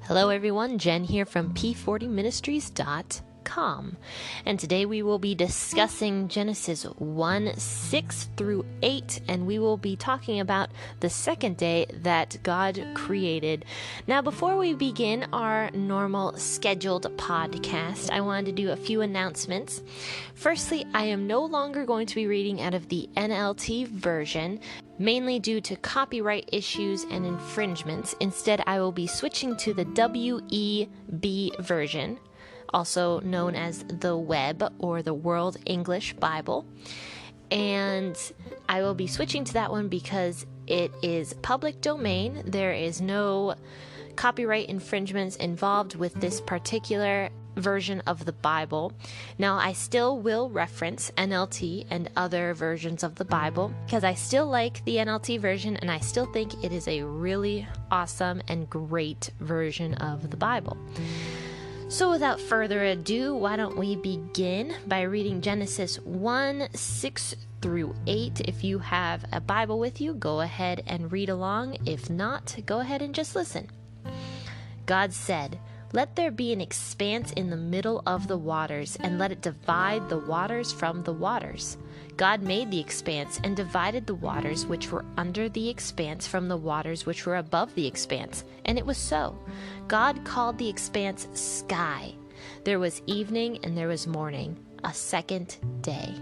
Hello everyone, Jenn here from P40ministries.com. And today we will be discussing Genesis 1:6-8, and we will be talking about the second day that God created. Now, before we begin our normal scheduled podcast, I wanted to do a few announcements. Firstly, I am no longer going to be reading out of the NLT version, mainly due to copyright issues and infringements. Instead, I will be switching to the WEB version, also known as the Web or the World English Bible. And I will be switching to that one because it is public domain. There is no copyright infringements involved with this particular version of the Bible. Now, I still will reference NLT and other versions of the Bible because I still like the NLT version and I still think it is a really awesome and great version of the Bible. So without further ado, why don't we begin by reading Genesis 1:6-8. If you have a Bible with you, go ahead and read along. If not, go ahead and just listen. God said, "Let there be an expanse in the middle of the waters, and let it divide the waters from the waters." God made the expanse and divided the waters which were under the expanse from the waters which were above the expanse. And it was so. God called the expanse sky. There was evening and there was morning, a second day.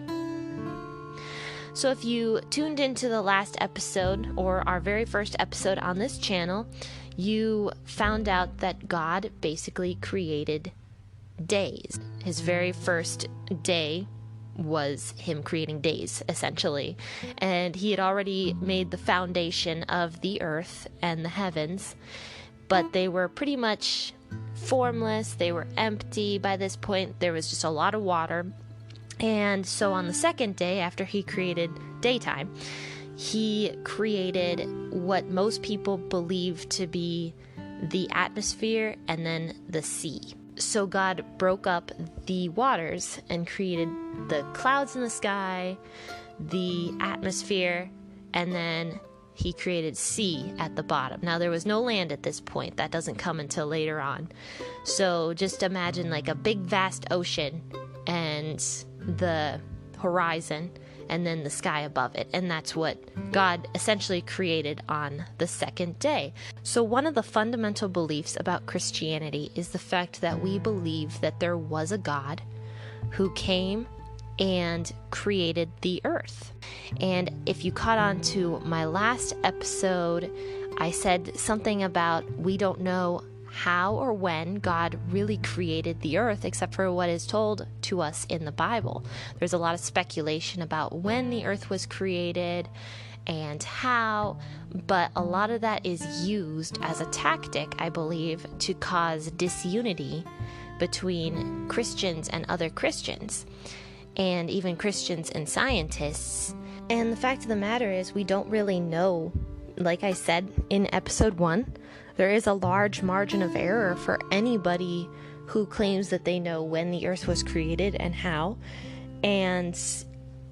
So if you tuned into the last episode, or our very first episode on this channel, you found out that God basically created days. His very first day was him creating days, essentially. And he had already made the foundation of the earth and the heavens, but they were pretty much formless. They were empty by this point. There was just a lot of water. And so on the second day, after he created daytime, he created what most people believe to be the atmosphere and then the sea. So God broke up the waters and created the clouds in the sky, the atmosphere, and then he created sea at the bottom. Now, there was no land at this point. That doesn't come until later on. So just imagine like a big, vast ocean and the horizon, and then the sky above it. And that's what God essentially created on the second day. So one of the fundamental beliefs about Christianity is the fact that we believe that there was a God who came and created the earth. And if you caught on to my last episode, I said something about we don't know how or when God really created the earth, except for what is told to us in the Bible. There's a lot of speculation about when the earth was created and how, but a lot of that is used as a tactic, I believe, to cause disunity between Christians and other Christians, and even Christians and scientists. And the fact of the matter is, we don't really know. Like I said in episode 1, there is a large margin of error for anybody who claims that they know when the earth was created and how, and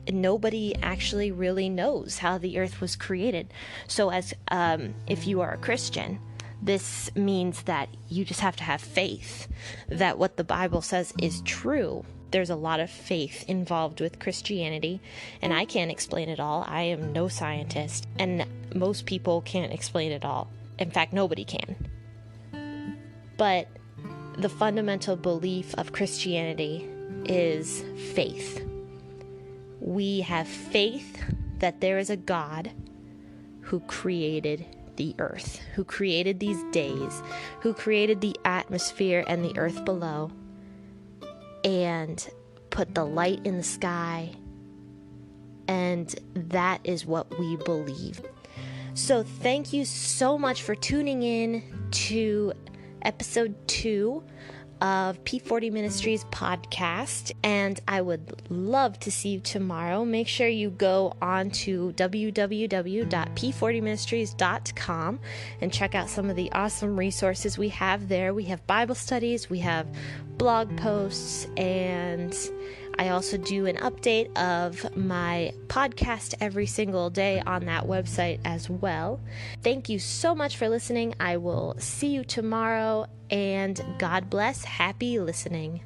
nobody actually really knows how the earth was created. So as if you are a Christian, this means that you just have to have faith that what the Bible says is true. There's a lot of faith involved with Christianity, and I can't explain it all. I am no scientist, and most people can't explain it all. In fact, nobody can. But the fundamental belief of Christianity is faith. We have faith that there is a God who created the earth, who created these days, who created the atmosphere and the earth below, and put the light in the sky. And that is what we believe. So thank you so much for tuning in to episode 2 of P40 Ministries podcast, and I would love to see you tomorrow. Make sure you go on to www.p40ministries.com and check out some of the awesome resources we have there. We have Bible studies, we have blog posts, and I also do an update of my podcast every single day on that website as well. Thank you so much for listening. I will see you tomorrow, and God bless. Happy listening.